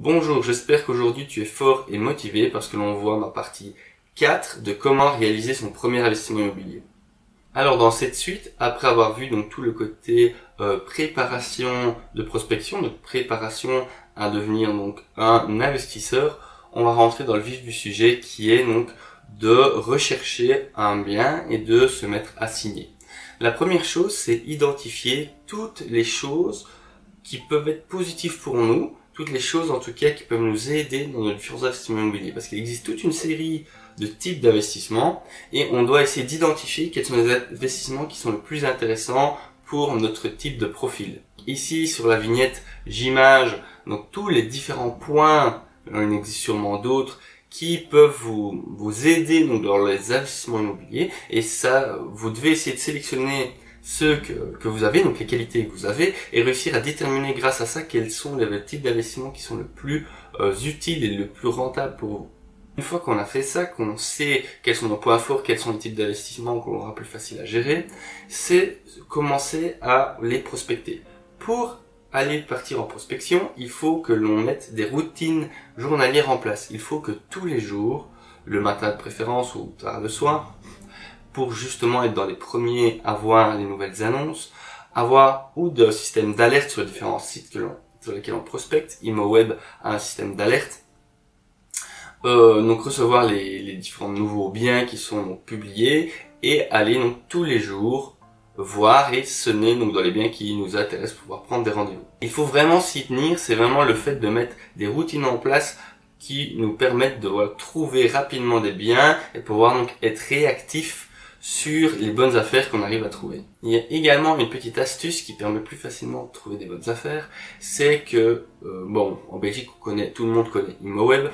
Bonjour, j'espère qu'aujourd'hui tu es fort et motivé parce que l'on voit ma partie 4 de comment réaliser son premier investissement immobilier. Alors dans cette suite, après avoir vu donc tout le côté préparation de prospection, donc préparation à devenir donc un investisseur, on va rentrer dans le vif du sujet qui est donc de rechercher un bien et de se mettre à signer. La première chose, c'est identifier toutes les choses qui peuvent être positives pour nous, toutes les choses en tout cas qui peuvent nous aider dans notre futur investissement immobilier, parce qu'il existe toute une série de types d'investissements et on doit essayer d'identifier quels sont les investissements qui sont le plus intéressants pour notre type de profil. Ici sur la vignette, j'image donc tous les différents points, il en existe sûrement d'autres, qui peuvent vous aider donc dans les investissements immobiliers, et ça, vous devez essayer de sélectionner ceux que vous avez, donc les qualités que vous avez, et réussir à déterminer grâce à ça quels sont les types d'investissements qui sont le plus utiles et le plus rentables pour vous. Une fois qu'on a fait ça, qu'on sait quels sont nos points forts, quels sont les types d'investissements qu'on aura plus facile à gérer, c'est commencer à les prospecter. Pour aller partir en prospection, il faut que l'on mette des routines journalières en place. Il faut que tous les jours, le matin de préférence ou tard le soir, pour justement être dans les premiers à voir les nouvelles annonces, avoir ou de systèmes d'alerte sur les différents sites sur lesquels on prospecte. ImmoWeb a un système d'alerte. Donc recevoir les différents nouveaux biens qui sont donc publiés et aller donc tous les jours voir et sonner donc dans les biens qui nous intéressent pour pouvoir prendre des rendez-vous. Il faut vraiment s'y tenir, c'est vraiment le fait de mettre des routines en place qui nous permettent de trouver rapidement des biens et pouvoir donc être réactifs sur les bonnes affaires qu'on arrive à trouver. Il y a également une petite astuce qui permet plus facilement de trouver des bonnes affaires, c'est que, en Belgique, tout le monde connaît ImmoWeb,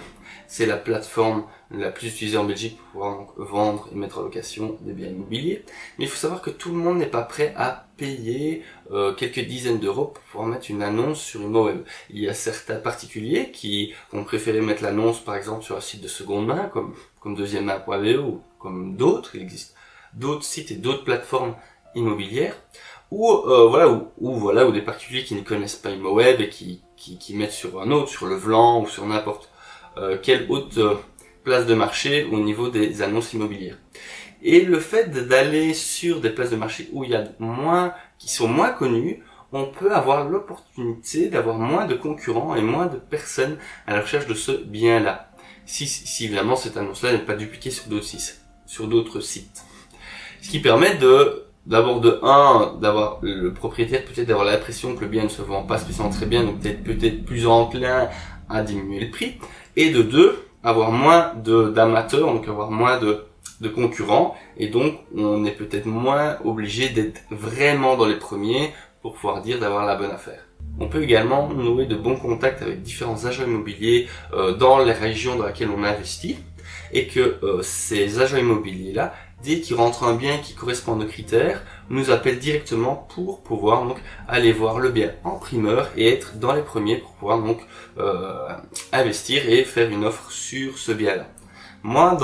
c'est la plateforme la plus utilisée en Belgique pour pouvoir donc vendre et mettre en location des biens immobiliers. Mais il faut savoir que tout le monde n'est pas prêt à payer quelques dizaines d'euros pour pouvoir mettre une annonce sur ImmoWeb. Il y a certains particuliers qui vont préférer mettre l'annonce par exemple sur un site de seconde main comme deuxième-main.be ou comme d'autres. Il existe d'autres sites et d'autres plateformes immobilières où des particuliers qui ne connaissent pas ImmoWeb et qui mettent sur un autre, sur le Vlan ou sur n'importe quelle autre place de marché au niveau des annonces immobilières. Et le fait d'aller sur des places de marché où il y a qui sont moins connues, on peut avoir l'opportunité d'avoir moins de concurrents et moins de personnes à la recherche de ce bien-là. Si évidemment cette annonce-là n'est pas dupliquée sur d'autres sites. Ce qui permet d'avoir le propriétaire peut-être d'avoir l'impression que le bien ne se vend pas spécialement très bien, donc peut-être plus enclin à diminuer le prix, et de deux, avoir moins d'amateurs, donc avoir moins de concurrents, et donc on est peut-être moins obligé d'être vraiment dans les premiers pour pouvoir dire d'avoir la bonne affaire. On peut également nouer de bons contacts avec différents agents immobiliers dans les régions dans lesquelles on investit, et que ces agents immobiliers-là, dès qu'ils rentrent un bien qui correspond à nos critères, nous appellent directement pour pouvoir donc aller voir le bien en primeur et être dans les premiers pour pouvoir donc investir et faire une offre sur ce bien-là. Moi,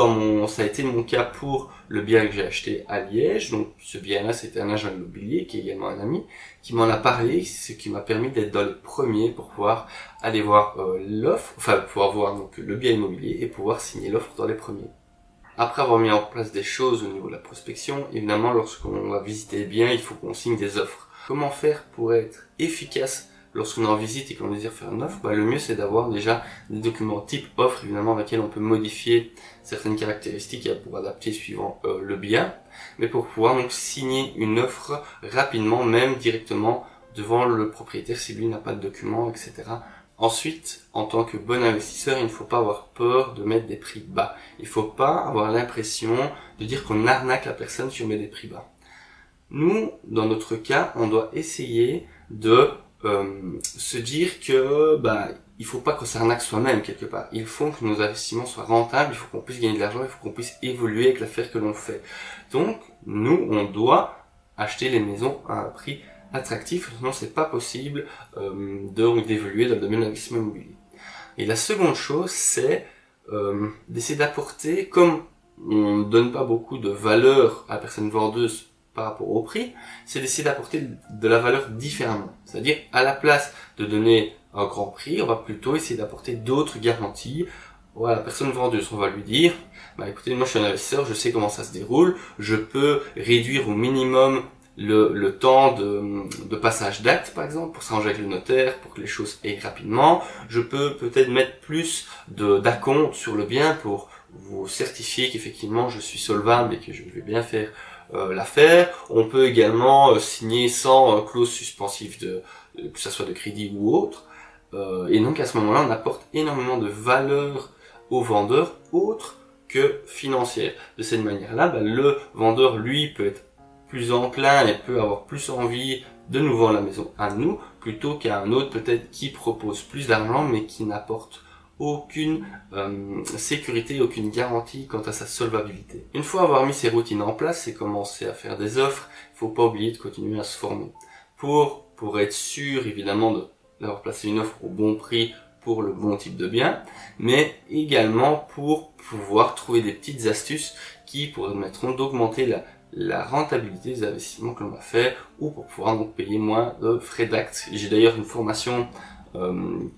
ça a été mon cas pour le bien que j'ai acheté à Liège. Donc, ce bien-là, c'était un agent immobilier qui est également un ami qui m'en a parlé, ce qui m'a permis d'être dans les premiers pour pouvoir aller voir pouvoir voir donc le bien immobilier et pouvoir signer l'offre dans les premiers. Après avoir mis en place des choses au niveau de la prospection, évidemment, lorsqu'on va visiter les biens, il faut qu'on signe des offres. Comment faire pour être efficace lorsqu'on est en visite et qu'on désire faire une offre? Le mieux c'est d'avoir déjà des documents type offre, évidemment, dans lesquels on peut modifier certaines caractéristiques pour adapter suivant le bien, mais pour pouvoir donc signer une offre rapidement, même directement devant le propriétaire si lui n'a pas de documents, etc. Ensuite, en tant que bon investisseur, il ne faut pas avoir peur de mettre des prix bas. Il ne faut pas avoir l'impression de dire qu'on arnaque la personne si on met des prix bas. Nous, dans notre cas, on doit essayer de se dire que il faut pas qu'on s'arnaque soi-même quelque part. Il faut que nos investissements soient rentables, il faut qu'on puisse gagner de l'argent, il faut qu'on puisse évoluer avec l'affaire que l'on fait. Donc, nous, on doit acheter les maisons à un prix attractif, sinon c'est pas possible d'évoluer dans le domaine de l'investissement immobilier. Et la seconde chose, c'est d'essayer d'apporter, comme on ne donne pas beaucoup de valeur à la personne vendeuse par rapport au prix, c'est d'essayer d'apporter de la valeur différemment. C'est-à-dire, à la place de donner un grand prix, on va plutôt essayer d'apporter d'autres garanties. Voilà, la personne vendeuse, on va lui dire, bah écoutez, moi je suis un investisseur, je sais comment ça se déroule, je peux réduire au minimum le temps de passage d'acte, par exemple, pour s'arranger avec le notaire, pour que les choses aillent rapidement. Je peux peut-être mettre plus d'acompte sur le bien pour vous certifier qu'effectivement je suis solvable et que je vais bien faire l'affaire. On peut également signer sans clause suspensive que ce soit de crédit ou autre. Et donc à ce moment-là, on apporte énormément de valeur au vendeur autre que financière. De cette manière-là, bah, le vendeur, lui, peut être plus enclin et peut avoir plus envie de nous vendre la maison à nous, plutôt qu'à un autre peut-être qui propose plus d'argent mais qui n'apporte aucune sécurité, aucune garantie quant à sa solvabilité. Une fois avoir mis ces routines en place et commencé à faire des offres, il faut pas oublier de continuer à se former. Pour être sûr évidemment d'avoir placé une offre au bon prix pour le bon type de bien, mais également pour pouvoir trouver des petites astuces qui permettront d'augmenter la rentabilité des investissements que l'on va faire, ou pour pouvoir donc payer moins de frais d'acte. J'ai d'ailleurs une formation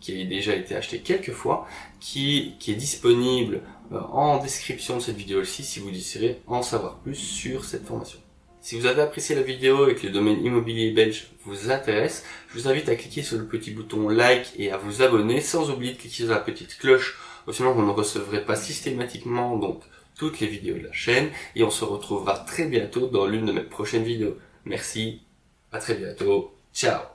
qui a déjà été achetée quelques fois, qui est disponible en description de cette vidéo-ci si vous désirez en savoir plus sur cette formation. Si vous avez apprécié la vidéo et que le domaine immobilier belge vous intéresse, je vous invite à cliquer sur le petit bouton like et à vous abonner, sans oublier de cliquer sur la petite cloche, sinon vous ne recevrez pas systématiquement donc toutes les vidéos de la chaîne, et on se retrouvera très bientôt dans l'une de mes prochaines vidéos. Merci, à très bientôt, ciao.